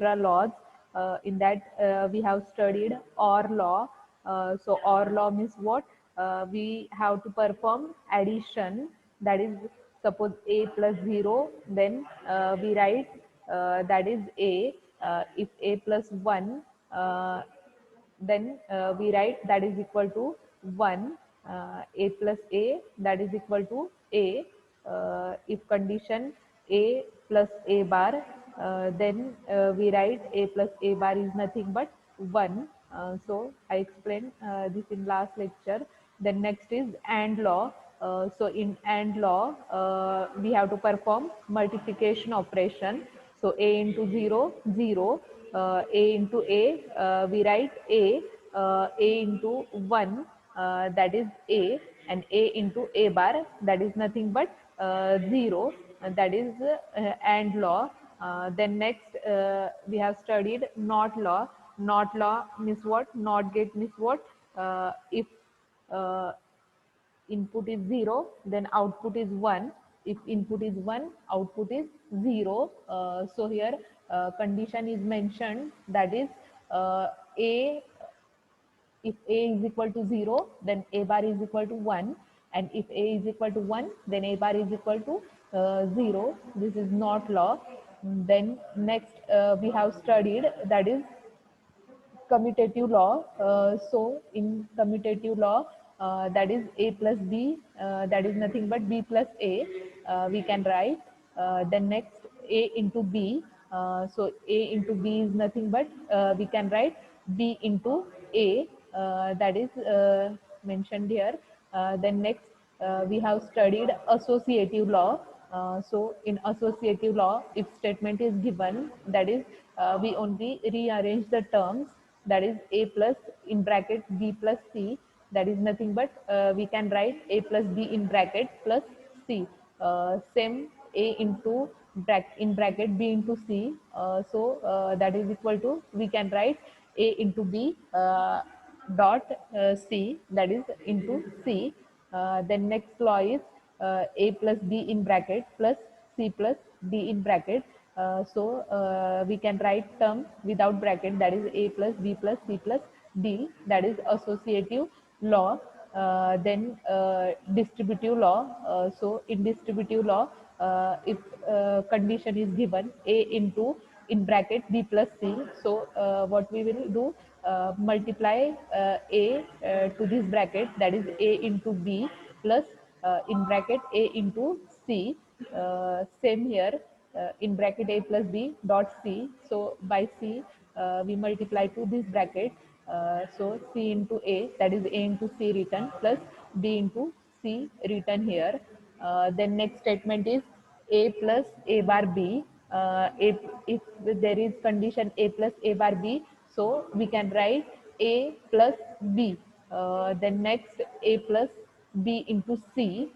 laws. In that we have studied OR law. So OR law means what? We have to perform addition. That is, suppose a plus 0, then we write that is a. If a plus 1, then we write that is equal to 1. A plus a, that is equal to a. If condition a plus a bar, then we write a plus a bar is nothing but 1. So I explained this in last lecture. Then next is AND law. So in AND law, we have to perform multiplication operation. So a into 0, 0. A into a, we write a into 1, that is a, and a into a bar, that is nothing but 0, that is AND law. Then next we have studied NOT law. NOT law means what? NOT gate means what? If uh, input is 0, then output is 1. If input is 1, output is 0. So here condition is mentioned, that is a, if a is equal to 0, then a bar is equal to 1, and if a is equal to 1, then a bar is equal to 0. This is not law. Then next we have studied, that is commutative law. So in commutative law, that is a plus b, that is nothing but b plus a, we can write. Then next a into b, so a into b is nothing but we can write b into a, that is mentioned here. Then next we have studied associative law. So in associative law, if statement is given, that is we only rearrange the terms, that is a plus in bracket b plus c, that is nothing but we can write a plus b in bracket plus c. Same a into in bracket b into c, so that is equal to, we can write a into b dot c, that is into c. Then next law is a plus b in bracket plus c plus d in bracket. So we can write term without bracket, that is a plus b plus c plus d, that is associative law. Then distributive law. So in distributive law, if condition is given a into in bracket b plus c, so what we will do, multiply a to this bracket, that is a into b plus in bracket a into c. Same here, in bracket a plus b dot c. So by c we multiply to this bracket. So c into a, that is a into c written, plus b into c written here. Then next statement is a plus a bar b. If there is condition a plus a bar b, so we can write a plus b. Then next a plus b into c.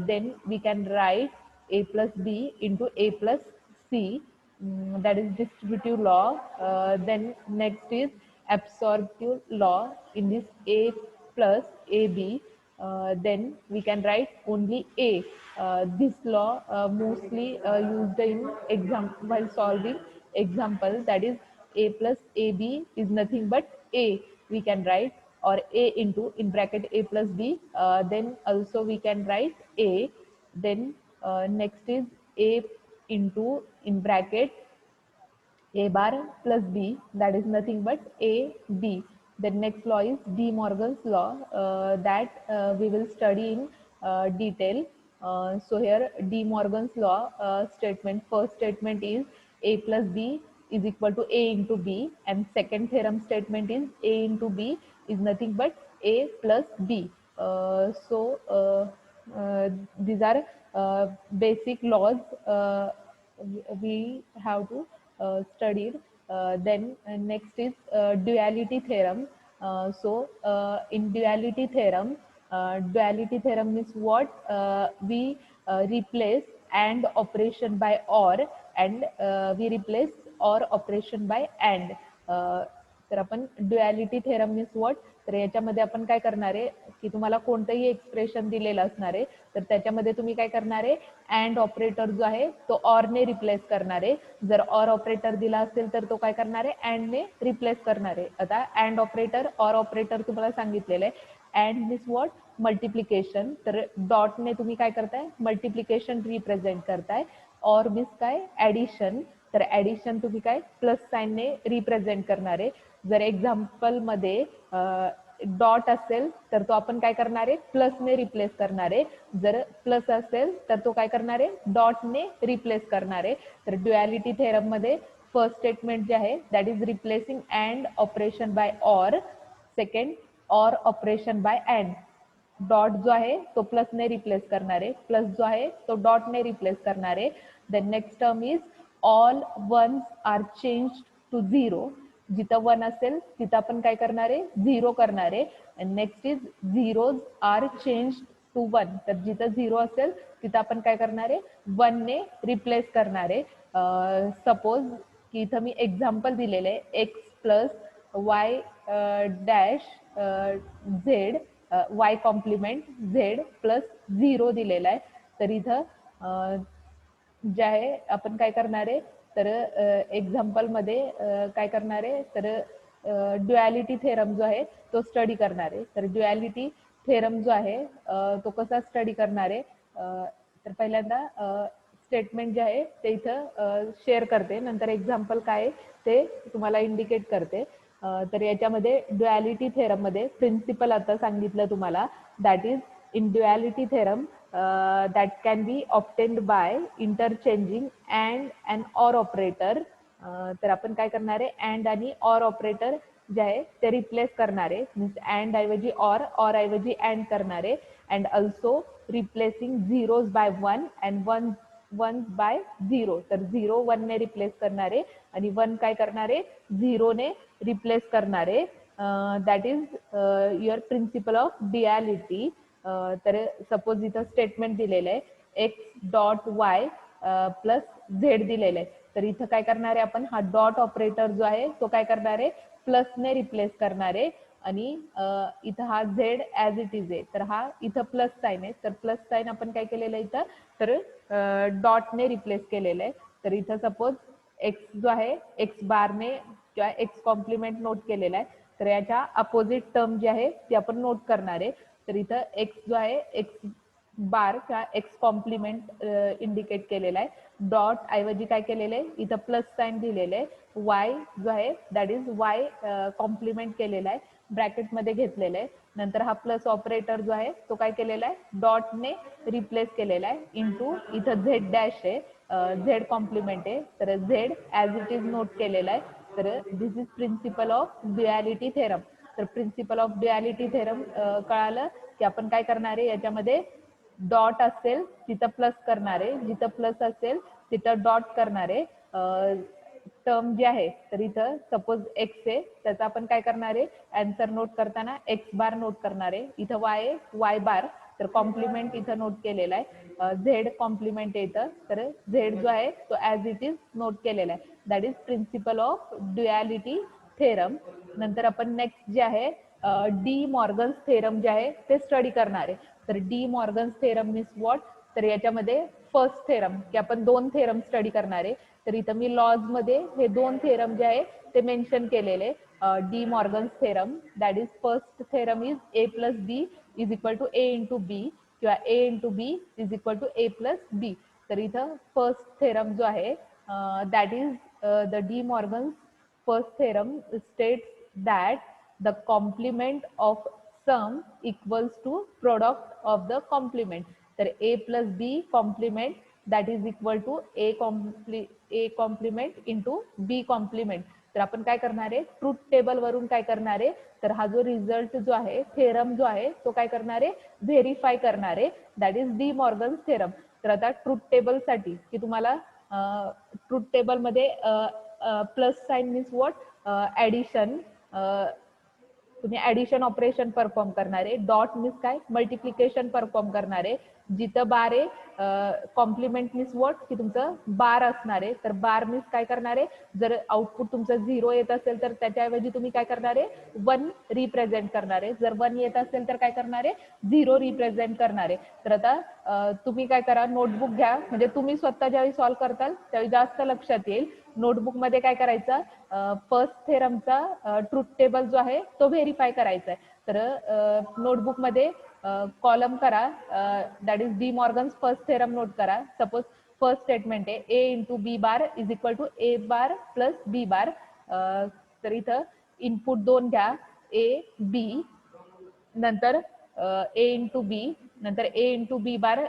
Then we can write a plus b into a plus c. That is distributive law. Then next is absorptive law. In this a plus ab, then we can write only a. This law mostly used in exam while solving example, that is a plus ab is nothing but a, we can write, or a into in bracket a plus b, then also we can write a. Then next is a into in bracket a bar plus b, that is nothing but a b. The next law is De Morgan's law, that we will study in detail. So here De Morgan's law statement, first statement is a plus b is equal to a into b, and second theorem statement is a into b is nothing but a plus b. These are basic laws we have to study. Then next is duality theorem. In duality theorem is what? We replace AND operation by OR, and we replace OR operation by AND. तर आपण duality theorem means what, तर याच्यामध्ये आपण काय करणार आहे की तुम्हाला कोणतंही एक्सप्रेशन दिलेलं असणार आहे, तर त्याच्यामध्ये तुम्ही काय करणार आहे, अँड ऑपरेटर जो आहे तो ऑरने रिप्लेस करणार आहे. जर ऑर ऑपरेटर दिला असेल तर तो काय करणार आहे, अँडने रिप्लेस करणार आहे. आता अँड ऑपरेटर ऑर ऑपरेटर तुम्हाला सांगितलेलं आहे. अँड मीन्स व्हॉट, मल्टिप्लिकेशन, तर डॉटने तुम्ही काय करताय, मल्टिप्लिकेशन रिप्रेझेंट करताय. ऑर मीन्स काय, ॲडिशन, तर ॲडिशन तुम्ही काय प्लस साईनने रिप्रेझेंट करणार आहे. जर एक्झाम्पलमध्ये डॉट असेल तर तो आपण काय करणार आहे, प्लसने रिप्लेस करणार आहे. जर प्लस असेल तर तो काय करणार आहे, डॉटने रिप्लेस करणार आहे. तर ड्युअलिटी थेरममध्ये फर्स्ट स्टेटमेंट जे आहे that is replacing AND operation by OR. Second, OR operation by AND. Dot जो आहे तो प्लसने रिप्लेस करणार आहे, प्लस जो आहे तो डॉटने रिप्लेस करणार आहे. The next term is all ones are change to zero. जिथं वन असेल तिथं आपण काय करणार आहे, झिरो करणार आहे. Next is zeros are change to one, तर जिथं झिरो असेल तिथं आपण काय करणार आहे, वनने रिप्लेस करणार आहे. सपोज की इथं मी एक्झाम्पल दिलेलं आहे, X plus Y dash Z, Y complement Z plus zero दिलेला आहे. तर इथं जे आहे आपण काय करणार आहे, तर एक्झाम्पलमध्ये काय करणार आहे, तर ड्युअलिटी थेरम जो आहे तो स्टडी करणार आहे. तर ड्युअलिटी थेरम जो आहे तो कसा स्टडी करणार आहे, तर पहिल्यांदा स्टेटमेंट जे आहे ते इथं शेअर करते, नंतर एक्झाम्पल काय ते तुम्हाला इंडिकेट करते. तर याच्यामध्ये ड्युअलिटी थेरममध्ये प्रिन्सिपल आता सांगितलं तुम्हाला, that is in duality theorem that can be obtained by interchanging and an or operator. तर आपण काय करणार आहे, अँड आणि ऑर ऑपरेटर जे आहे ते रिप्लेस करणार आहे. मीन्स अँड ऐवजी ऑर ऐवजी अँड करणार आहे. And also replacing zeros by one and one by zero. तर झिरो वनने रिप्लेस करणार आहे आणि वन काय करणार आहे, झिरोने रिप्लेस करणार आहे. That is your principle of duality. तर सपोज इथं स्टेटमेंट दिलेलं आहे, X dot Y plus Z दिलेलं आहे. तर इथं काय करणार आहे आपण, हा डॉट ऑपरेटर जो आहे तो काय करणार आहे, प्लसने रिप्लेस करणार आहे. आणि इथं हा झेड ॲज इट इज आहे, तर हा इथं प्लस साईन आहे, तर प्लस साईन आपण काय केलेलं आहे इथं, तर डॉटने रिप्लेस केलेलं आहे. तर इथं सपोज एक्स जो आहे एक्स बारने किंवा एक्स कॉम्प्लिमेंट नोट केलेला आहे, तर याच्या अपोजिट टर्म जी आहे ती आपण नोट करणार आहे. तर इथं एक्स जो आहे एक्स बार किंवा एक्स कॉम्प्लिमेंट इंडिकेट केलेला आहे. डॉट ऐवजी काय केलेलं आहे, इथं प्लस साईन दिलेलं आहे. वाय जो आहे दॅट इज वाय कॉम्प्लिमेंट केलेला आहे, ब्रॅकेटमध्ये घेतलेलं आहे. नंतर हा प्लस ऑपरेटर जो आहे तो काय केलेला आहे, डॉटने रिप्लेस केलेला आहे. इंटू इथं झेड डॅश आहे, झेड कॉम्प्लिमेंट आहे, तर Z as it is note केलेला आहे. तर this is principle of duality theorem. तर प्रिन्सिपल ऑफ ड्युअलिटी थेरम कळालं की आपण काय करणार आहे, याच्यामध्ये डॉट असेल तिथं प्लस करणार आहे, जिथं प्लस असेल तिथं डॉट करणार आहे. टर्म जे आहे तर इथं सपोज एक्स आहे, त्याचा आपण काय करणार आहे, आन्सर नोट करताना एक्स बार नोट करणार आहे. इथं वाय आहे, वाय बार, तर कॉम्प्लिमेंट इथं नोट केलेला आहे. झेड कॉम्प्लिमेंट येतं, तर झेड जो आहे तो ॲज इट इज नोट केलेला आहे. That is principle of duality theorem. नंतर आपण नेक्स्ट जे आहे डी मॉर्गन्स थेरम जे आहे ते स्टडी करणार आहे. तर De Morgan's theorem means what, तर याच्यामध्ये फर्स्ट थेरम की आपण दोन थेरम स्टडी करणार आहे. तर इथं मी लॉजमध्ये हे दोन थेरम जे आहे ते मेन्शन केलेले. De Morgan's theorem that is first theorem is A plus B is equal to A into B किंवा A into B is equal to A plus B. तर इथं फर्स्ट थेरम जो आहे that is the De Morgan's first theorem states that the complement of sum equals to product of the complement. तर a plus b complement that is equal to a complement into b complement. तर आपण काय करणार आहे, truth table वरून काय करणार आहे, तर हा जो रिझल्ट जो आहे थेरम जो आहे तो काय करणार आहे, व्हेरीफाय करणार आहे. That is De Morgan's theorem. तर आता ट्रूथ टेबल साठी की तुम्हाला ट्रूथ टेबल मध्ये plus sign means what, addition, तुम्ही ॲडिशन ऑपरेशन परफॉर्म करणार आहे. डॉट मीन्स काय, मल्टिप्लिकेशन परफॉर्म करणार आहे. जिथं बार आहे कॉम्प्लिमेंट मीन्स व्हॉट की तुमचं बार असणार आहे, तर बार मीन्स काय करणार आहे, जर आउटपुट तुमचं 0 येत असेल तर त्याच्याऐवजी तुम्ही काय करणार आहे 1 रिप्रेझेंट करणार आहे, जर 1 येत असेल तर काय करणार आहे 0 रिप्रेझेंट करणार आहे. तर आता तुम्ही काय करा, नोटबुक घ्या, म्हणजे तुम्ही स्वतः ज्यावेळी सॉल्व्ह करताल त्यावेळी जास्त लक्षात येईल. नोटबुक मध्ये काय करायचं, फर्स्ट थेरमचा ट्रुथ टेबल जो आहे तो व्हेरीफाय करायचा आहे. तर नोटबुक मध्ये कॉलम करा, that is De Morgan's first theorem note करा. सपोज फर्स्ट स्टेटमेंट आहे A into B bar is equal to A bar plus B bar. तर इथं इनपुट 2 घ्या, ए बी, नंतर ए इंटू बी, नंतर ए इंटू बी बार.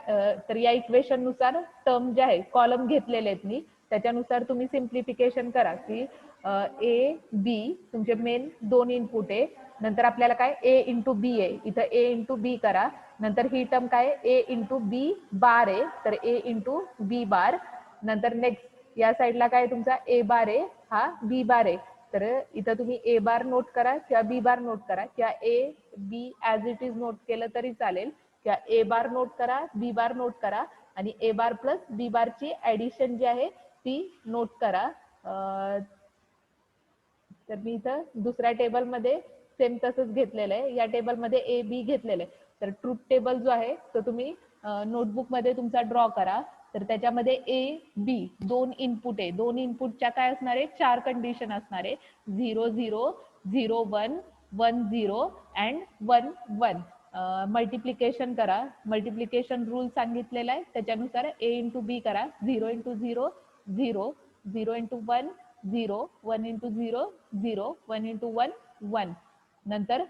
तर या इक्वेशन नुसार टर्म जे आहे कॉलम घेतलेले आहेत मी, त्याच्यानुसार तुम्ही सिम्प्लिफिकेशन करा की ए बी तुमचे मेन 2 इनपुट आहे, नंतर आपल्याला काय ए इंटू बी आहे, इथं ए इंटू बी करा, नंतर ही टर्म काय ए इंटू बी बार आहे, तर ए इंटू बी बार. नंतर नेक्स्ट या साईडला काय तुमचा ए बार आहे, हा बी बार आहे, तर इथं तुम्ही ए बार नोट करा किंवा बी बार नोट करा किंवा A B as it is note केलं तरी चालेल, किंवा ए बार नोट करा, बी बार नोट करा आणि ए बार प्लस बी बारची ऍडिशन जी आहे ती नोट करा. तर मी इथं दुसऱ्या टेबलमध्ये सेम तसंच घेतलेलं आहे, या टेबलमध्ये ए बी घेतलेलं आहे. तर ट्रुथ टेबल जो आहे तो तुम्ही नोटबुकमध्ये तुमचा ड्रॉ करा. तर त्याच्यामध्ये ए बी 2 इनपुट आहे, 2 इनपुटच्या काय असणार आहे 4 कंडिशन असणार आहे, 0 0 0 1 1 0 अँड 1 1. मल्टिप्लिकेशन करा, मल्टिप्लिकेशन रूल सांगितलेला आहे त्याच्यानुसार ए इंटू बी करा, 0 इंटू 0 0 0 इंटू 1 0 1 इंटू 0 0 1 इंटू 1 1. नंतर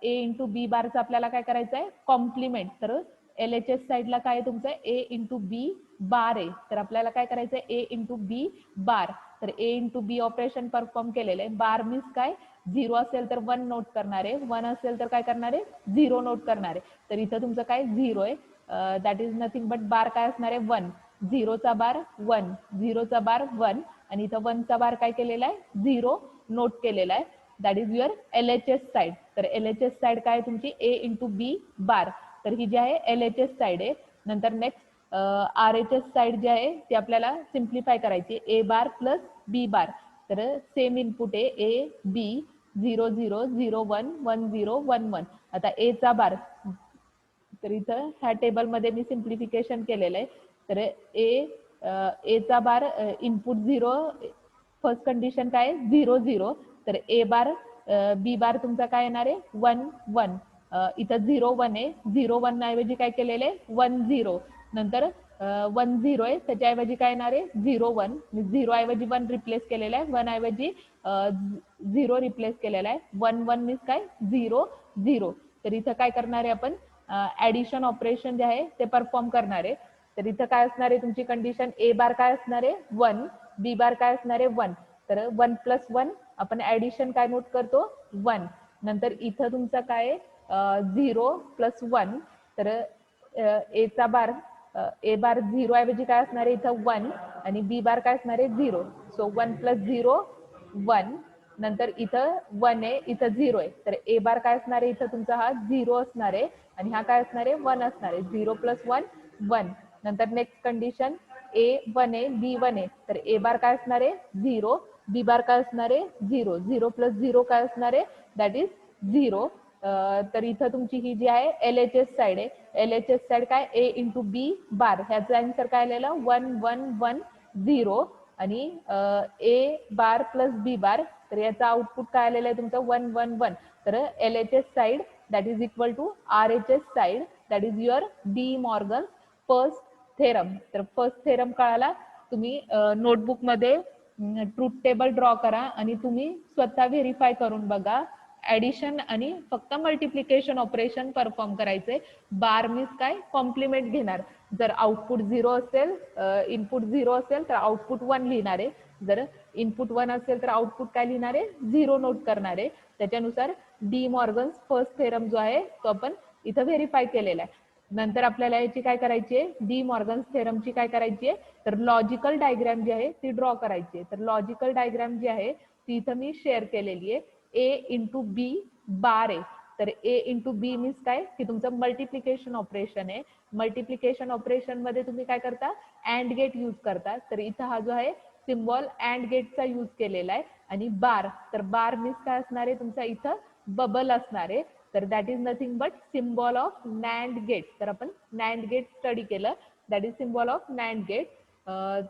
ए इंटू बी बारचं आपल्याला काय करायचं आहे कॉम्प्लिमेंट. तर LHS साईडला काय तुमचं ए इंटू बी बार आहे, तर आपल्याला काय करायचं आहे ए इंटू बी बार. तर A into B operation perform केलेलं आहे. बार मीन्स काय 0 असेल तर 1 नोट करणार आहे, 1 असेल तर काय करणार आहे 0 नोट करणार आहे. तर इथं तुमचं काय 0 आहे, दॅट इज नथिंग बट बार काय असणार आहे 1, 0चा बार 1, 0चा बार 1 आणि इथं 1चा बार काय केलेला आहे 0 नोट केलेला आहे. That is your LHS side. तर LHS साईड काय तुमची ए इंटू बी बार, तर ही जी आहे LHS साईड आहे. नंतर नेक्स्ट RHS साईड जी आहे ती आपल्याला सिम्प्लिफाय करायची, ए बार प्लस बी बार. तर सेम इनपुट आहे ए बी 0 0 0 1 1 0 1 1. आता ए चा बार, तर इथं ह्या टेबलमध्ये मी सिम्प्लिफिकेशन केलेलं आहे. तर ए चा बार इनपुट 0, फर्स्ट कंडिशन काय 0 0, तर ए बार बी बार तुमचा काय येणार आहे 1 1. इथं 0 1 आहे, 0 1 ऐवजी काय केलेलं आहे 1 0. नंतर 1 0 आहे त्याच्याऐवजी काय येणार आहे 0 1, 0 ऐवजी 1 रिप्लेस केलेला आहे, 1 ऐवजी 0 रिप्लेस केलेला आहे, 1 1 मीन्स काय 0 0. तर इथं काय करणार आहे आपण ऍडिशन ऑपरेशन जे आहे ते परफॉर्म करणार आहे. तर इथं काय असणार आहे तुमची कंडिशन ए बार काय असणार आहे 1, बी बार काय असणार आहे 1. तर 1 प्लस 1 आपण ऍडिशन काय नोट करतो 1. नंतर इथं तुमचा काय 0 प्लस 1, तर ए चा बार ए बार 0 ऐवजी काय असणार आहे इथं 1 आणि बी बार काय असणार आहे 0. So 1 plus 0 1. नंतर इथं 1 आहे इथं 0 आहे, तर ए बार काय असणार आहे इथं तुमचा हा 0 असणार आहे आणि हा काय असणार आहे 1 असणार आहे, 0 प्लस 1 1. नंतर नेक्स्ट कंडिशन ए 1 आहे बी 1 आहे, तर ए बार काय असणार आहे 0, बी बार काय असणार आहे 0, 0 प्लस 0 काय असणार आहे दॅट इज 0. तर इथं तुमची ही जी आहे LHS साईड आहे, LHS साईड काय ए इंटू बी बार, ह्याचा आन्सर काय आलेला 1 1 1 0 आणि ए बार प्लस बी बार, तर याचा आउटपुट काय आलेला आहे तुमचं 1 1 1. तर LHS side that is equal to RHS side, that is your De Morgan first theorem. तर फर्स्ट थेरम कळाला. तुम्ही नोटबुकमध्ये ट्रुथ टेबल ड्रॉ करा आणि तुम्ही स्वतः व्हेरीफाय करून बघा. ऍडिशन आणि फक्त मल्टिप्लिकेशन ऑपरेशन परफॉर्म करायचे. बार मीन्स काय कॉम्प्लिमेंट घेणार, जर आउटपुट 0 असेल, इनपुट 0 असेल तर आउटपुट 1 लिहिणार आहे, जर इनपुट 1 असेल तर आउटपुट काय लिहिणार आहे 0 नोट करणार आहे. त्याच्यानुसार डी मॉर्गन्स फर्स्ट थेरम जो आहे तो आपण इथं व्हेरीफाय केलेला आहे. नंतर आपल्याला याची काय करायची आहे डी मॉर्गन्स थेरमची काय करायची आहे, तर लॉजिकल डायग्राम जी आहे ती ड्रॉ करायची आहे. तर लॉजिकल डायग्राम जी आहे ती इथं मी शेअर केलेली आहे. ए इंटू बी बार आहे, तर ए इंटू बी मीन्स काय की तुमचं मल्टिप्लिकेशन ऑपरेशन आहे. मल्टिप्लिकेशन ऑपरेशन मध्ये तुम्ही काय करता अँड गेट यूज करता. तर इथं हा जो आहे सिम्बॉल अँड गेटचा यूज केलेला आहे. आणि बार, तर बार मीन्स काय असणार आहे तुमचा इथं बबल असणार आहे. तर that is nothing but symbol of NAND gate. तर आपण नॅन्ड गेट स्टडी केलं, that is symbol of NAND gate.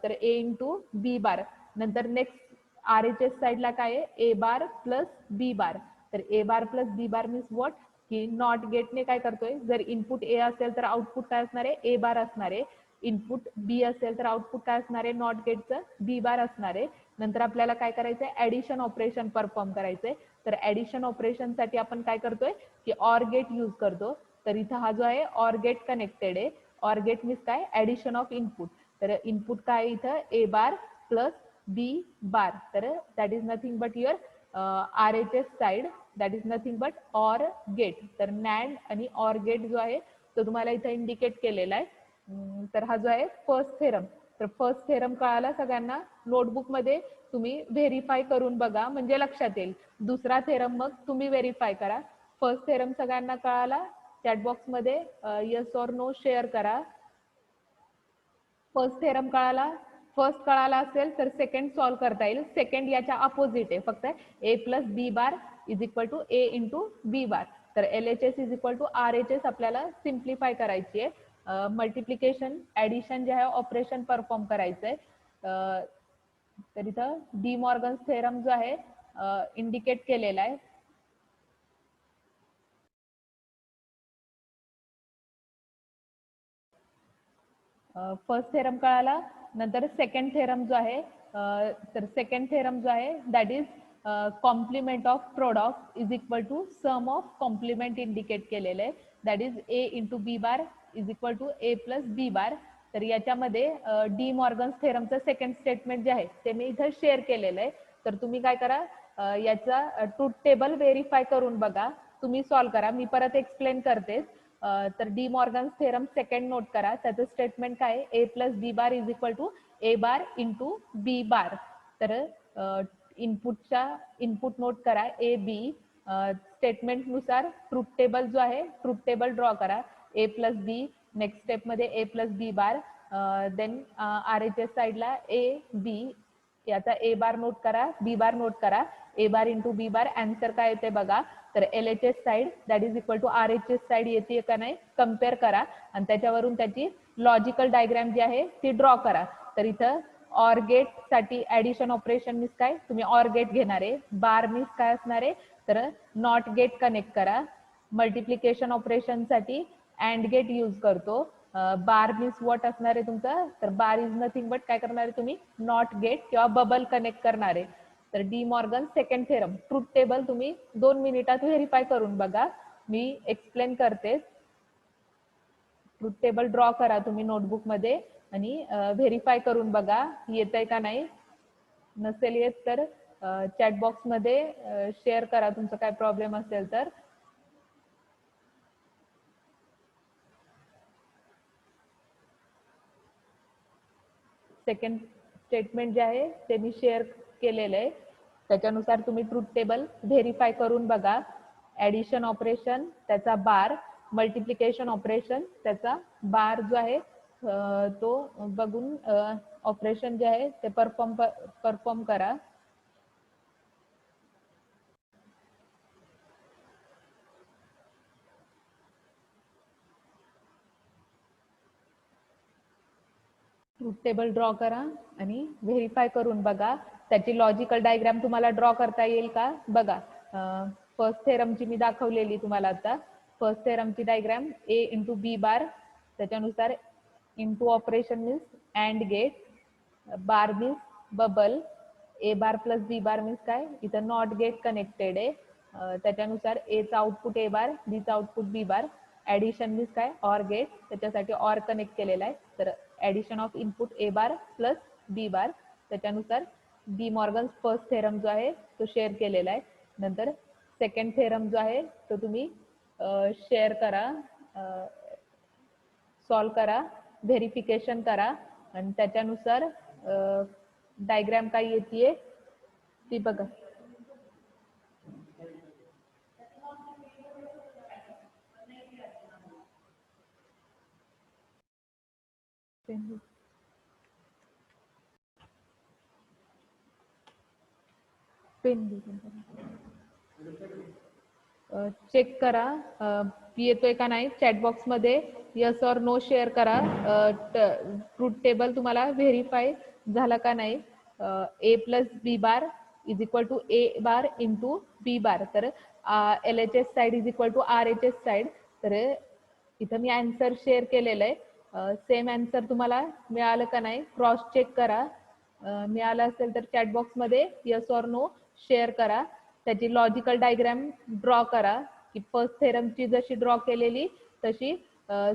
तर ए इंटू बी बार. नंतर नेक्स्ट RHS साईडला काय आहे A bar plus B bar. तर A bar plus B bar means what की नॉट गेटने काय करतोय, जर इनपुट ए असेल तर आउटपुट काय असणार आहे ए बार असणार आहे. इनपुट बी असेल तर आउटपुट काय असणार आहे नॉट गेटचं बी बार असणार आहे. नंतर आपल्याला काय करायचंय ऍडिशन ऑपरेशन परफॉर्म करायचंय. तर ऍडिशन ऑपरेशनसाठी आपण काय करतोय की ऑर गेट यूज करतो. तर इथं हा जो आहे ऑर गेट कनेक्टेड आहे. ऑर गेट मीन्स काय ऍडिशन ऑफ इनपुट. तर इनपुट काय इथं A bar plus B bar. तर that is nothing but your RHS side, that is nothing but OR gate. तर नॅन्ड आणि ऑर गेट जो आहे तो तुम्हाला इथं इंडिकेट केलेला आहे. तर हा जो आहे फर्स्ट थेरम. तर फर्स्ट थेरम कळाला सगळ्यांना. नोटबुक मध्ये तुम्ही व्हेरीफाय करून बघा म्हणजे लक्षात येईल. दुसरा थेरम मग तुम्ही व्हेरीफाय करा. फर्स्ट थेरम सगळ्यांना कळाला. चॅटबॉक्स मध्ये येस ऑर नो शेअर करा. फर्स्ट थेरम कळाला. फर्स्ट कळाला असेल तर सेकंड सॉल्व्ह करता येईल. सेकंड याच्या अपोजिट आहे, फक्त A plus B bar is equal to A into B bar. तर LHS is equal to RHS आपल्याला सिम्प्लिफाय करायची आहे. मल्टिप्लिकेशन ऍडिशन जे आहे ऑपरेशन परफॉर्म करायचंय. तर इथं डी मॉर्गन थेरम जो आहे इंडिकेट केलेला आहे. फर्स्ट थेरम कळाला. नंतर सेकंड थेरम जो आहे तर सेकंड थेरम जो आहे that is complement of product is equal to sum of complement indicate केलेलं आहे. That is A into B bar is equal to A plus B bar. तर याच्यामध्ये डी मॉर्गन्स थेरमचं सेकंड स्टेटमेंट जे आहे ते मी इथं शेअर केलेलं आहे. तर तुम्ही काय करा याचा ट्रूथ टेबल व्हेरीफाय करून बघा. तुम्ही सॉल्व्ह करा. मी परत एक्सप्लेन करते. तर De Morgan's theorem second note करा. त्याचं स्टेटमेंट काय आहे A plus B bar is equal to A bar into B bar. तर इनपुटच्या इनपुट नोट करा ए बी. स्टेटमेंट नुसार ट्रूथ टेबल जो आहे ट्रूथ टेबल ड्रॉ करा A plus B. Next step मध्ये A plus B bar. Then RHS साईडला A B याचा ए बार नोट करा बी बार नोट करा. ए बार इंटू बी बार आन्सर काय येते बघा. तर LHS side that is equal to RHS side येते का नाही कम्पेअर करा आणि त्याच्यावरून त्याची लॉजिकल डायग्राम जी आहे ती ड्रॉ करा. तर इथं ऑर गेट साठी ऍडिशन ऑपरेशन मीन्स काय तुम्ही ऑर गेट घेणार आहे. बार मीन्स काय असणार आहे तर नॉट गेट कनेक्ट करा. मल्टिप्लिकेशन ऑपरेशन साठी अँड गेट यूज करतो. बार मीन्स व्हॉट असणार आहे तुमचं तर बार इज नथिंग बट काय करणार आहे तुम्ही नॉट गेट किंवा बबल कनेक्ट करणार आहे. तर D Morgan second theorem truth table तुम्ही 2 मिनिटात व्हेरीफाय करून बघा. मी एक्सप्लेन करते. ट्रूथ टेबल ड्रॉ करा तुम्ही नोटबुक मध्ये आणि व्हेरीफाय करून बघा येतंय का नाही. नसेल येत तर चॅट बॉक्स मध्ये शेअर करा तुमचा काय प्रॉब्लेम असेल तर. सेकंड स्टेटमेंट जे आहे ते मी शेअर केलेलं आहे. त्याच्यानुसार तुम्ही ट्रूथ टेबल व्हेरीफाय करून बघा. ऍडिशन ऑपरेशन त्याचा बार, मल्टिप्लिकेशन ऑपरेशन त्याचा बार जो आहे तो बघून ऑपरेशन जे आहे ते परफॉर्म करा. ट्रूथ टेबल ड्रॉ करा आणि व्हेरीफाय करून बघा. त्याची लॉजिकल डायग्राम तुम्हाला ड्रॉ करता येईल का बघा. फर्स्ट थेरमची मी दाखवलेली तुम्हाला आता. फर्स्ट थेरमची diagram A into B bar. त्याच्यानुसार into operation means and gate. Bar means bubble. A bar plus B bar means काय इथं नॉट गेट कनेक्टेड आहे. त्याच्यानुसार एचा आउटपुट ए बार बीचा output B bar. Addition means काय or gate त्याच्यासाठी or connect केलेला आहे. तर addition of input A bar plus B bar. त्याच्यानुसार डी मॉर्गन फर्स्ट थेरम जो आहे तो शेअर केलेला आहे. नंतर सेकंड थेरम जो आहे तो तुम्ही शेअर करा, सॉल्व करा, व्हेरिफिकेशन करा आणि त्याच्यानुसार डायग्राम काय येते ती बघा. पेन पेन चेक करा येतोय का नाही चॅट बॉक्समध्ये यस ऑर नो शेअर करा ट्रूथ टेबल तुम्हाला व्हेरीफाय झाला का नाही A plus B bar is equal to A bar into B bar तर L H S side is equal to R H S side तर इथं मी answer share केलेलं आहे सेम आन्सर तुम्हाला मिळालं का नाही क्रॉस चेक करा मिळालं असेल तर चॅट बॉक्समध्ये यस ऑर नो शेअर करा त्याची लॉजिकल डायग्राम ड्रॉ करा की फर्स्ट थेरमची जशी ड्रॉ केलेली तशी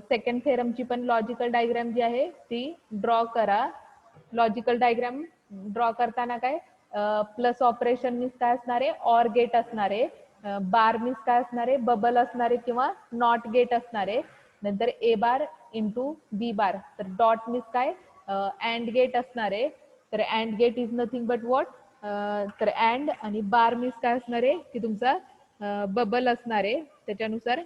सेकंड थेरमची पण लॉजिकल डायग्राम जी आहे ती ड्रॉ करा लॉजिकल डायग्राम ड्रॉ करताना काय प्लस ऑपरेशन मीन्स काय असणारे ऑर गेट असणारे बार मीन्स काय असणारे बबल असणारे किंवा नॉट गेट असणारे नंतर ए बार इंटू बी बार तर डॉट मीन्स काय अँड गेट असणारे तर and gate is nothing but what तर अँड आणि बार मीन्स काय असणार आहे की तुमचा बबल असणार आहे त्याच्यानुसार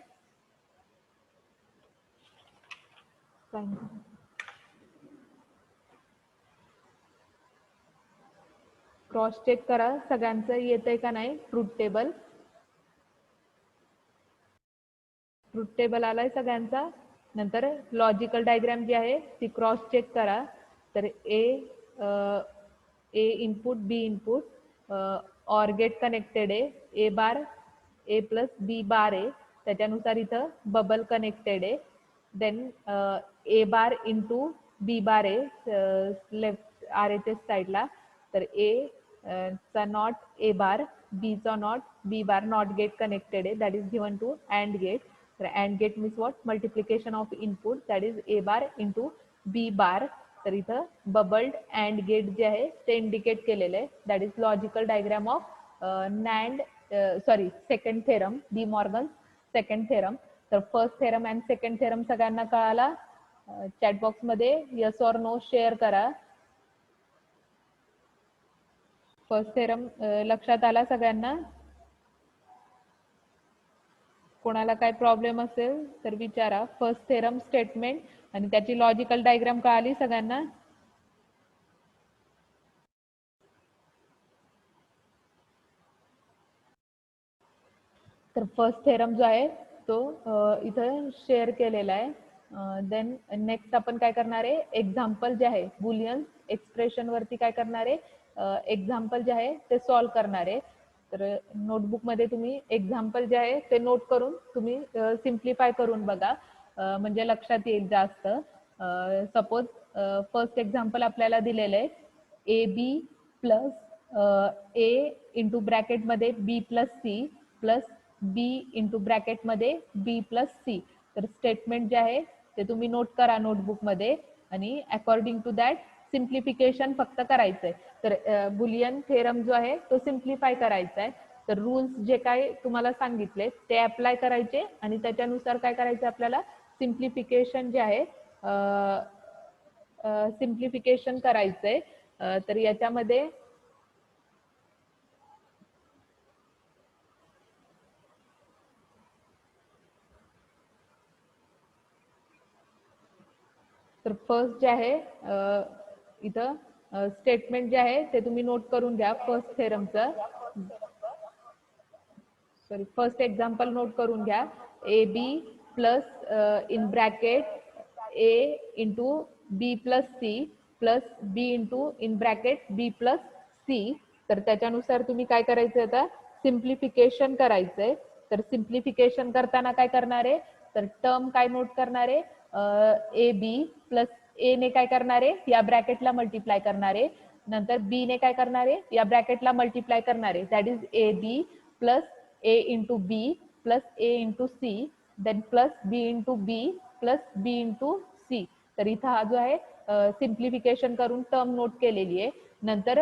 क्रॉस चेक करा सगळ्यांचं येतंय का नाही ट्रूथ टेबल आलाय सगळ्यांचा नंतर लॉजिकल डायग्राम जी आहे ती क्रॉस चेक करा तर A input B input OR gate connected आहे A bar A plus B बार आहे त्याच्यानुसार इथं बबल कनेक्टेड आहे देन ए बार इंटू बी बार आहे लेफ्ट आर एच एस साईडला तर ए चा नॉट ए बार बी चा not B bar not gate connected आहे that is given to and gate तर and gate means what multiplication of input that is A bar into B bar तर इथं bubbled and gate जे आहे ते indicate केलेलं आहे that is logical diagram of NAND sorry second theorem De Morgan second theorem तर first theorem and second theorem सगळ्यांना कळाला चॅट बॉक्स मध्ये यस ऑर नो शेअर करा फर्स्ट थेरम लक्षात आला सगळ्यांना कोणाला काय प्रॉब्लेम असेल तर विचारा फर्स्ट थेरम स्टेटमेंट आणि त्याची लॉजिकल डायग्राम कळाली सगळ्यांना तर फर्स्ट थेरम जो आहे तो इथं शेअर केलेला आहे देन नेक्स्ट आपण काय करणार आहे एक्झाम्पल जे आहे बुलियन एक्सप्रेशन वरती काय करणार आहे एक्झाम्पल जे आहे ते सॉल्व्ह करणार आहे तर नोटबुकमध्ये तुम्ही एक्झाम्पल जे आहे ते नोट करून तुम्ही सिम्प्लिफाय करून बघा म्हणजे लक्षात येईल जास्त सपोज फर्स्ट एक्झाम्पल आपल्याला दिलेलं आहे A B plus A into ब्रॅकेटमध्ये B plus C plus B into ब्रॅकेटमध्ये बी प्लस सी तर स्टेटमेंट जे आहे ते तुम्ही नोट करा नोटबुकमध्ये आणि अकॉर्डिंग टू दॅट सिम्प्लिफिकेशन फक्त करायचंय तर बुलियन थेरम जो आहे तो सिम्प्लिफाय करायचा आहे तर रूल्स जे काय तुम्हाला सांगितले ते अप्लाय करायचे आणि त्याच्यानुसार काय करायचं आपल्याला सिम्प्लिफिकेशन जे आहे सिम्प्लिफिकेशन करायचंय तर याच्यामध्ये तर फर्स्ट जे आहे इथं स्टेटमेंट जे आहे ते तुम्ही नोट करून घ्या फर्स्ट थेरमचं सॉरी फर्स्ट एक्झाम्पल नोट करून घ्या A B plus in bracket A into B plus C plus B into in bracket B plus C तर त्याच्यानुसार तुम्ही काय करायचं आता सिम्प्लिफिकेशन करायचंय तर सिम्प्लिफिकेशन करताना काय करणार आहे तर टर्म काय नोट करणार आहे ए बी प्लस ए ने काय करणार आहे या ब्रॅकेटला मल्टिप्लाय करणार आहे नंतर बी ने काय करणार आहे या ब्रॅकेटला मल्टिप्लाय करणार आहे that is A B plus a into b plus a into c then plus b into b plus b into c तर इथं हा जो आहे सिम्प्लिफिकेशन करून टर्म नोट केलेली आहे नंतर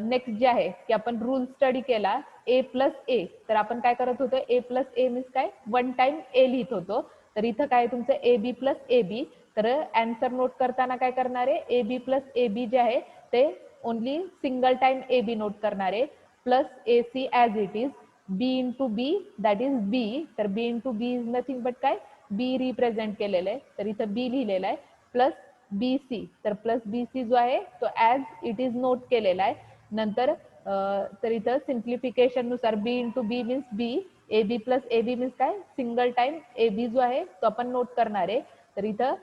नेक्स्ट जे आहे की आपण रूल स्टडी केला a प्लस ए तर आपण काय करत होतो a प्लस ए मीन्स काय वन टाइम a लिहित होतो तर इथं काय तुमचं ए बी प्लस ए बी तर आन्सर नोट करताना काय करणार आहे ए बी प्लस ए बी जे आहे ते only single time A B note करणार आहे plus A C as it is b into b that is b तर b into b is nothing but काय b रिप्रेझेंट केलेलं आहे तर इथं b लिहिलेलं आहे प्लस बी सी, तर प्लस बी सी जो आहे तो ॲज इट इज नोट केलेला आहे. नंतर तर इथं सिम्प्लिफिकेशन नुसार B into B means B, A B plus A B means काय, सिंगल टाइम ए बी जो आहे तो आपण नोट करणार आहे. तर इथं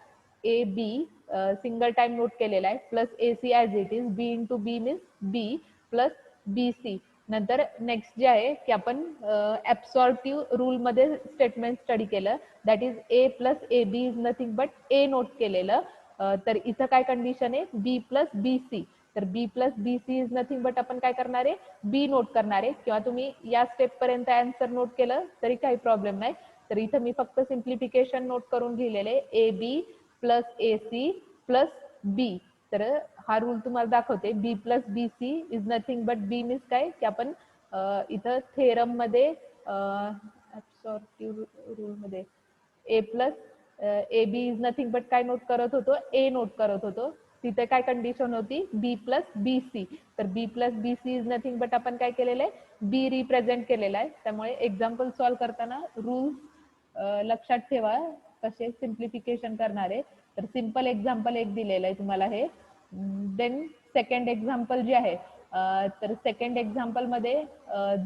A B single time note केलेला आहे, plus A C as it is, B into B means B plus B C. नंतर नेक्स्ट जे आहे की आपण ॲब्सॉर्प्टिव्ह रूलमध्ये स्टेटमेंट स्टडी केलं, that is A plus A B is nothing but A note केलेलं. तर इथं काय कंडिशन आहे, बी प्लस बी सी, तर B plus B C is nothing but आपण काय करणार आहे, बी नोट करणार आहे. किंवा तुम्ही या स्टेपपर्यंत आन्सर नोट केलं तरी काही प्रॉब्लेम नाही. तर इथं मी फक्त सिम्प्लिफिकेशन नोट करून लिहिलेले, A B plus A C plus B. तर हा रूल तुम्हाला दाखवते, B plus B C is nothing but B means काय की आपण इथं थेरम मध्ये रूल मध्ये A plus A B is nothing but काय नोट करत होतो, ए नोट करत होतो. तिथे काय कंडिशन होती, बी प्लस बी सी. तर B plus B C is nothing but आपण काय केलेलं आहे, बी रिप्रेझेंट केलेला आहे. त्यामुळे एक्झाम्पल सॉल्व्ह करताना रूल्स लक्षात ठेवा कसे सिम्प्लिफिकेशन करणार आहे. तर सिंपल एक्झाम्पल एक दिलेलं आहे तुम्हाला हे. देन सेकंड एक्झाम्पल जे आहे, तर सेकंड एक्झाम्पल मध्ये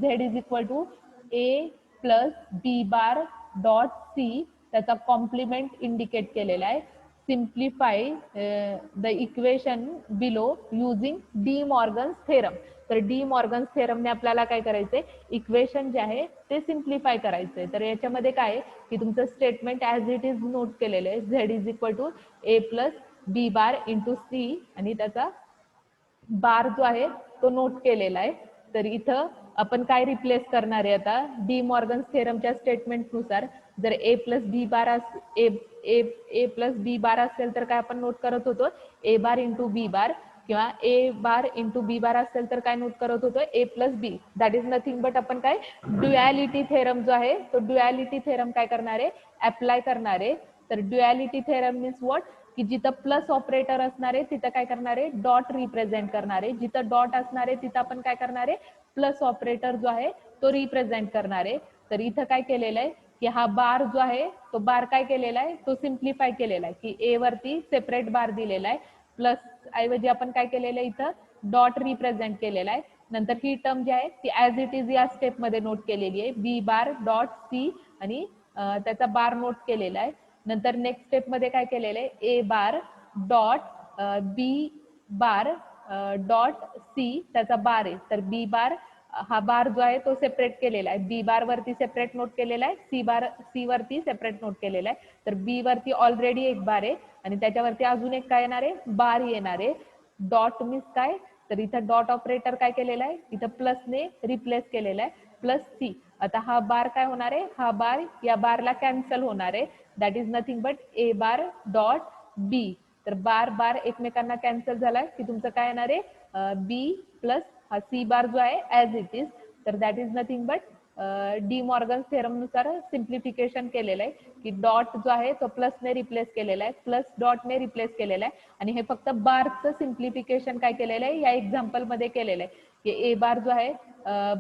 Z is equal to A plus B bar dot C, त्याचा कॉम्प्लिमेंट इंडिकेट केलेला आहे. Simplify the equation below using De Morgan's theorem. तर डी मॉर्गन्स थेरमने आपल्याला काय करायचंय, इक्वेशन जे आहे ते सिम्प्लिफाय करायचंय. तर याच्यामध्ये काय की तुमचं statement as it is note केलेलं आहे, Z is equal to A plus B bar into C, आणि त्याचा बार जो आहे तो नोट केलेला आहे. तर इथं आपण काय रिप्लेस करणार आहे आता, डी मॉर्गन्स थेरमच्या स्टेटमेंटनुसार जर ए प्लस बी बार ए प्लस बी बार असेल तर काय आपण नोट करत होतो, ए बार इंटू बी बार, किंवा ए बार इंटू बी बार असेल तर काय नोट करत होतो, A plus B. That is nothing but आपण काय ड्युॲलिटी थेरम जो आहे तो ड्युॲलिटी थेरम काय करणार आहे, अप्लाय करणार आहे. तर ड्युॲलिटी थेरम मीन्स व्हॉट, की जिथं प्लस ऑपरेटर असणार आहे तिथं काय करणार आहे, डॉट रिप्रेझेंट करणार आहे. जिथं डॉट असणार आहे तिथं आपण काय करणार आहे, प्लस ऑपरेटर जो आहे तो रिप्रेझेंट करणार आहे. तर इथं काय केलेलं आहे की हा बार जो आहे तो बार काय केलेला आहे, तो सिम्प्लिफाय केलेला आहे की ए वरती सेपरेट बार दिलेला आहे, प्लस ऐवजी आपण काय केलेलं आहे, इथं डॉट रिप्रेझेंट केलेला आहे. नंतर ही टर्म जी आहे ती ॲज इट इज या स्टेपमध्ये नोट केलेली आहे, बी बार डॉट सी, आणि त्याचा बार नोट केलेला आहे. नंतर नेक्स्ट स्टेप मध्ये काय केलेलं आहे, A bar dot B bar dot C, त्याचा बार आहे. तर बी बार हा बार जो आहे तो सेपरेट केलेला आहे, बी बार वरती सेपरेट नोट केलेला आहे, सी वरती सेपरेट नोट केलेला आहे. तर बी वरती ऑलरेडी एक बार आहे आणि त्याच्यावरती अजून एक काय येणार आहे, बार येणार आहे. डॉट मीन्स काय, तर इथं डॉट ऑपरेटर काय केलेला आहे, इथं प्लसने रिप्लेस केलेला आहे, प्लस सी. आता हा बार काय होणार आहे, हा बार या बारला कॅन्सल होणार आहे. That is nothing but A bar dot B. तर बार बार एकमेकांना कॅन्सल झालाय की तुमचं काय येणार आहे, बी प्लस हा सी बार जो आहे ॲज इट इज. तर that is nothing but D Morgan's theorem नुसार सिम्प्लिफिकेशन केलेलं आहे की डॉट जो आहे तो प्लसने रिप्लेस केलेला आहे, प्लस डॉटने रिप्लेस केलेला आहे. आणि हे फक्त बारचं सिम्प्लिफिकेशन काय केलेलं आहे, या एक्झाम्पल मध्ये केलेलं आहे की ए बार जो आहे,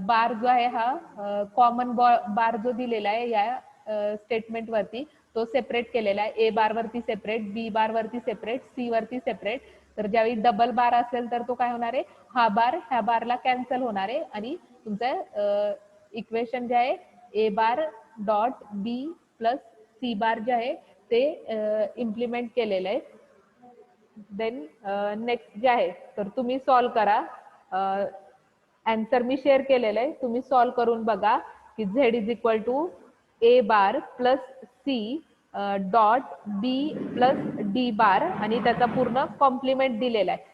बार जो आहे हा कॉमन बार जो दिलेला आहे या स्टेटमेंट वरती तो सेपरेट केलेला आहे, ए बार वरती सेपरेट, बी बार वरती सेपरेट, सी वरती सेपरेट. तर ज्यावेळी डबल बार असेल तर तो काय होणार आहे, हा बार ह्या बारला कॅन्सल होणार आहे आणि तुमचं इक्वेशन जे आहे A bar dot B plus C बार जे आहे ते इम्प्लिमेंट केलेलं आहे. देन नेक्स्ट जे आहे तर तुम्ही सॉल्व करा. आन्सर मी शेअर केलेलं आहे, तुम्ही सॉल्व करून बघा की Z is equal to A bar plus C dot B plus D bar आणि त्याचा पूर्ण कॉम्प्लिमेंट दिलेला आहे.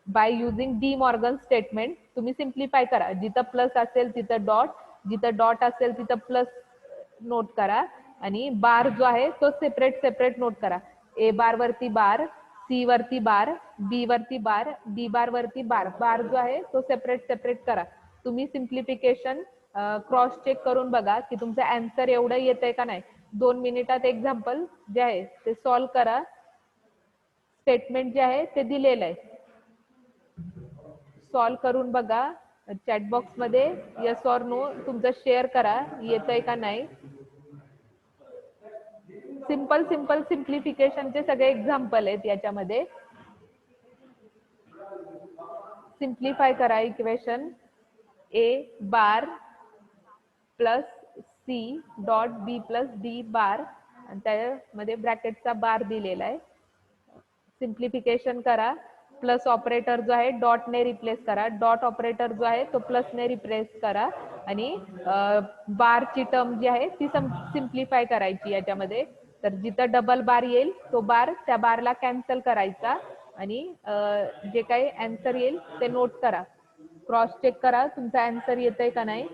By using De Morgan statement तुम्ही सिम्प्लिफाय करा, जिथं प्लस असेल तिथं डॉट, जिथं डॉट असेल तिथं प्लस नोट करा आणि बार जो आहे तो सेपरेट सेपरेट नोट करा. ए बार वरती बार, सी वरती बार, बी वरती बार, डी बार वरती बार, बार जो आहे तो सेपरेट सेपरेट करा. तुम्ही सिम्प्लिफिकेशन क्रॉस चेक करून बघा की तुमचं आन्सर एवढं येतंय का नाही. 2 मिनिटात एक्झाम्पल जे आहे ते सॉल्व करा. स्टेटमेंट जे आहे ते दिलेलं आहे, सॉल्व करून बघा. चॅट बॉक्स मध्ये येस ऑर नो तुमचं शेअर करा, येतंय का नाही. सिंपल सिंपल सिम्प्लिफिकेशनचे सगळे एक्झाम्पल आहेत याच्यामध्ये. सिम्प्लिफाय करा इक्वेशन ए bar plus C dot B plus D bar आणि त्यामध्ये ब्रॅकेटचा बार दिलेला आहे. सिम्प्लिफिकेशन करा. प्लस ऑपरेटर जो आहे डॉटने रिप्लेस करा. डॉट ऑपरेटर जो आहे तो प्लसने रिप्लेस करा आणि बारची टर्म जी आहे ती सिम्प्लिफाय करायची याच्यामध्ये. तर जिथं डबल बार येईल तो बार त्या बारला कॅन्सल करायचा आणि जे काही आन्सर येईल ते नोट करा. क्रॉस चेक करा तुमचा आन्सर येतंय का नाही.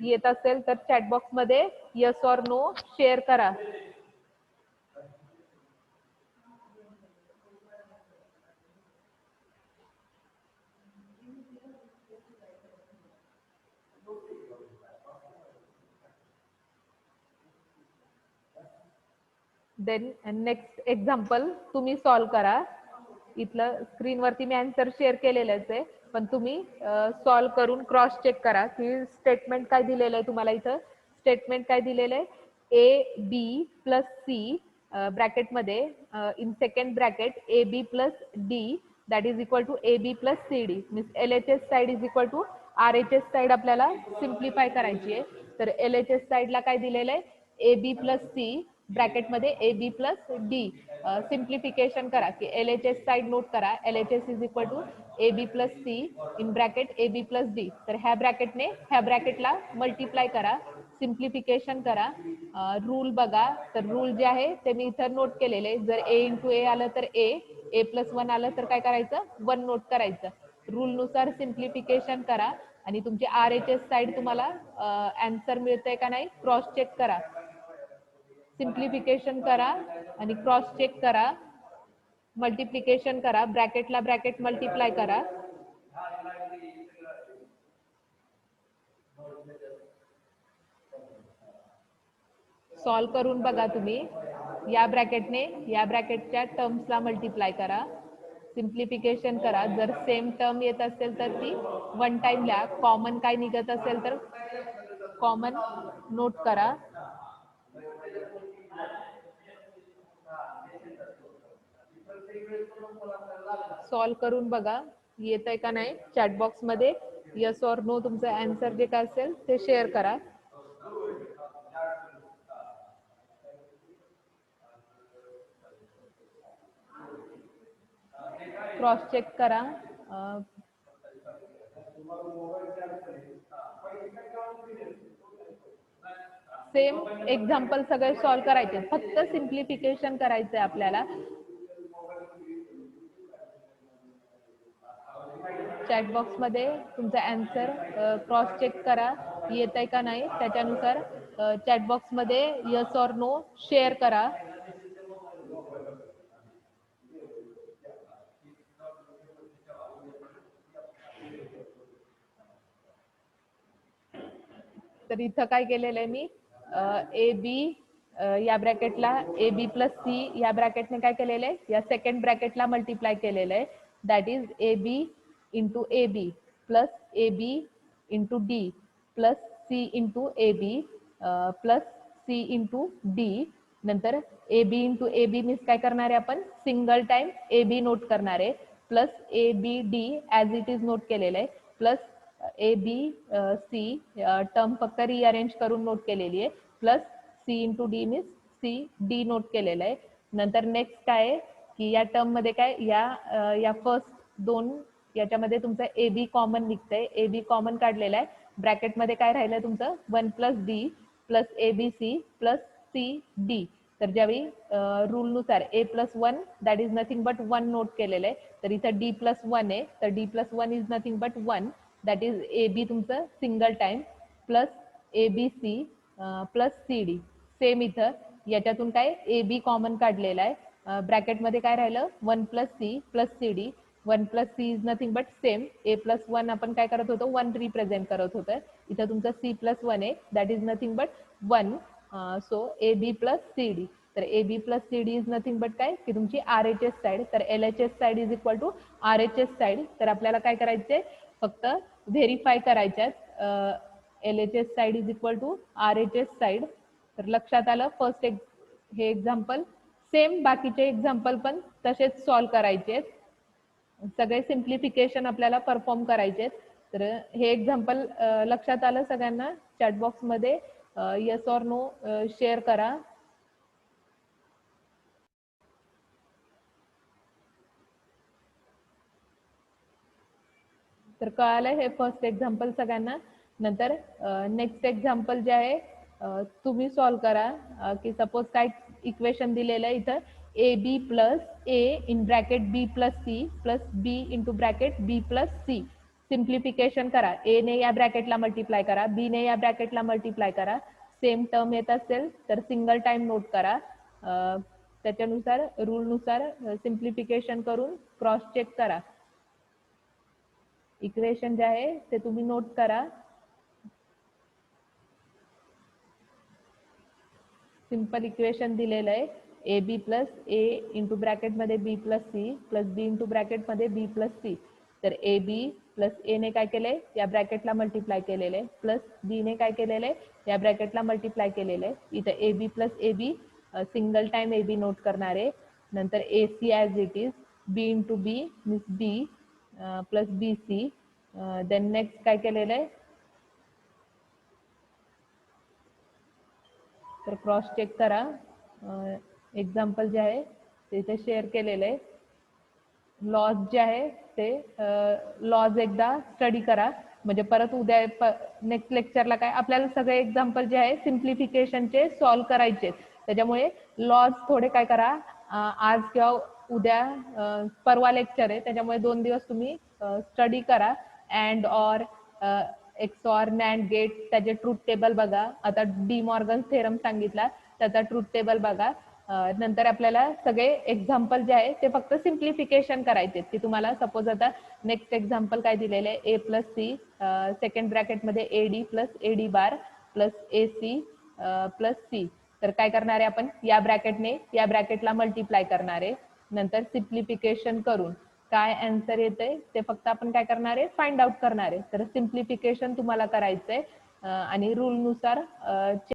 येत असेल तर चॅटबॉक्स मध्ये यस ऑर नो शेअर करा. देन नेक्स्ट एक्झाम्पल तुम्ही सॉल्व करा. इथलं स्क्रीनवरती मी आन्सर शेअर केलेलंच आहे, पण तुम्ही सॉल्व करून क्रॉस चेक करा की स्टेटमेंट काय दिलेलं आहे तुम्हाला. इथं स्टेटमेंट काय दिलेलं आहे, ए बी प्लस सी ब्रॅकेटमध्ये in second bracket A B plus D that is equal to A B plus C D means L H S side is equal to R H S side आपल्याला simplify करायची आहे. तर L H S साईडला काय दिलेलं आहे, A B plus C ब्रॅकेटमध्ये A B plus D. Simplification करा की L H S side note करा. L H S is equal to A B plus C in bracket A B plus D. तर ह्या ब्रॅकेटने ह्या ब्रॅकेटला मल्टिप्लाय करा. सिम्प्लिफिकेशन करा. रूल बघा. तर रूल जे आहे ते मी इथं नोट केलेले. जर ए इंटू ए आलं तर ए प्लस वन आलं तर काय करायचं, वन नोट करायचं. रूलनुसार सिम्प्लिफिकेशन करा आणि तुमची आर एच एस साईड तुम्हाला आन्सर मिळतंय का नाही क्रॉस चेक करा. सिम्प्लिफिकेशन करा आणि क्रॉस चेक करा. मल्टिप्लिकेशन करा. ब्रॅकेटला ब्रॅकेट मल्टिप्लाय करा. सॉल्व करून बघा तुम्ही. या ब्रॅकेटने या ब्रॅकेटच्या टर्म्सला मल्टिप्लाय करा. सिम्प्लिफिकेशन करा. जर सेम टर्म येत असेल तर ती वन टाइम लिहा. कॉमन काय निघत असेल तर कॉमन नोट करा. सॉल्व करून बघा येतंय का नाही. चॅटबॉक्स मध्ये यस ऑर नो तुमचं आन्सर जे काय असेल ते शेअर करा. क्रॉस चेक करा. सेम एक्झाम्पल सगळे सॉल्व करायचे, फक्त सिम्प्लिफिकेशन करायचंय आपल्याला. चॅटबॉक्स मध्ये तुमचा आन्सर क्रॉस चेक करा येत आहे का नाही. त्याच्यानुसार चॅटबॉक्स मध्ये यस ऑर नो शेअर करा. तर इथं काय केलेलं आहे मी, ए बी या ब्रॅकेटला ए बी प्लस सी या ब्रॅकेटने काय केलेलं आहे, या सेकंड ब्रॅकेटला मल्टिप्लाय केलेलं आहे. That is A B into A B plus A B into D plus C into A B plus C into D. नंतर A B into A B means काय करणार आहे आपण, single time A B note करणार आहे. Plus A B D as it is note केलेलं आहे. Plus A B C term फक्त रिअरेंज करून नोट केलेली आहे. Plus C into D means C D note केलेलं आहे. नंतर नेक्स्ट काय आहे की या टर्म मध्ये काय या फर्स्ट दोन याच्यामध्ये तुमचं ए बी कॉमन निघतंय. ए बी कॉमन काढलेलं आहे. ब्रॅकेटमध्ये काय राहिलं तुमचं one plus D plus A B C plus C D. तर ज्यावेळी रूलनुसार A plus one that is nothing but one note केलेलं आहे. तर इथं डी प्लस वन आहे. तर D plus one is nothing but one that is A B तुमचं single time plus A B C plus C D. Same इथं याच्यातून काय ए बी कॉमन काढलेला आहे. ब्रॅकेटमध्ये काय राहिलं one plus C plus C D. One plus C is nothing but same A plus one आपण काय करत होतो वन रिप्रेझेंट करत होतं. इथं तुमचं सी प्लस वन आहे that is nothing but one. So A B plus C D. तर A B plus C D is nothing but काय की तुमची आर एच एस साईड. तर L H S side is equal to R H S side. तर आपल्याला काय करायचंय फक्त व्हेरीफाय करायच्यात. L H S side is equal to R H S side. तर लक्षात आलं फर्स्ट हे एक्झाम्पल. सेम बाकीचे एक्झाम्पल पण तसेच सॉल्व्ह करायचे आहेत. सगळे सिम्प्लिफिकेशन आपल्याला परफॉर्म करायचे आहेत. तर हे एक्झाम्पल लक्षात आलं सगळ्यांना? चॅटबॉक्स मध्ये येस ऑर नो शेअर करा. तर कळालं हे फर्स्ट एक्झाम्पल सगळ्यांना. नंतर नेक्स्ट एक्झाम्पल जे आहे तुम्ही सॉल्व्ह करा की सपोज काय इक्वेशन दिलेलं आहे इथं A B plus A in bracket B plus C plus B into bracket B plus C. Simplification करा. ए ने या ब्रॅकेटला मल्टिप्लाय करा, बी ने या ब्रॅकेटला मल्टिप्लाय करा. सेम टर्म येत असेल तर सिंगल टाइम नोट करा. त्याच्यानुसार रूलनुसार सिम्प्लिफिकेशन करून क्रॉस चेक करा. इक्वेशन जे आहे ते तुम्ही नोट करा. सिंपल इक्वेशन दिलेलं आहे A B plus A into ब्रॅकेटमध्ये B plus C plus B into ब्रॅकेटमध्ये बी प्लस सी. तर ए बी प्लस ए ने काय केलंय या ब्रॅकेटला मल्टिप्लाय केलेलं आहे प्लस बी ने काय केलेलं आहे या ब्रॅकेटला मल्टिप्लाय केलेलं आहे. इथं A B plus A B single time A B note करणार आहे. नंतर A C as it is B into B means B plus B C. Then next काय केलेलं आहे तर क्रॉस चेक करा. एक्झाम्पल जे आहे ते इथे शेअर केलेलं आहे. लॉज जे आहे ते लॉज एकदा स्टडी करा म्हणजे परत उद्या नेक्स्ट लेक्चरला काय आपल्याला सगळे एक्झाम्पल जे आहे सिम्प्लिफिकेशनचे सॉल्व्ह करायचे. त्याच्यामुळे लॉज थोडे काय करा आज किंवा उद्या परवा लेक्चर आहे त्याच्यामुळे 2 दिवस तुम्ही स्टडी करा. And or XOR NAND gate त्याचे ट्रूथ टेबल बघा. आता डी मॉर्गन थेरम सांगितला त्याचा ट्रूथ टेबल बघा. नंतर आपल्याला सगळे एक्झाम्पल जे आहे ते फक्त सिम्प्लिफिकेशन करायचे की तुम्हाला सपोज आता नेक्स्ट एक्झाम्पल काय दिलेलं आहे ए प्लस सी सेकंड ब्रॅकेटमध्ये A D plus A D bar plus A C plus C. तर काय करणार आहे आपण या ब्रॅकेटने या ब्रॅकेटला मल्टिप्लाय करणार आहे. नंतर सिम्प्लिफिकेशन करून काय आन्सर येते ते फक्त आपण काय करणार आहे फाइंड आउट करणार आहे. तर सिम्प्लिफिकेशन तुम्हाला करायचंय आणि रूलनुसार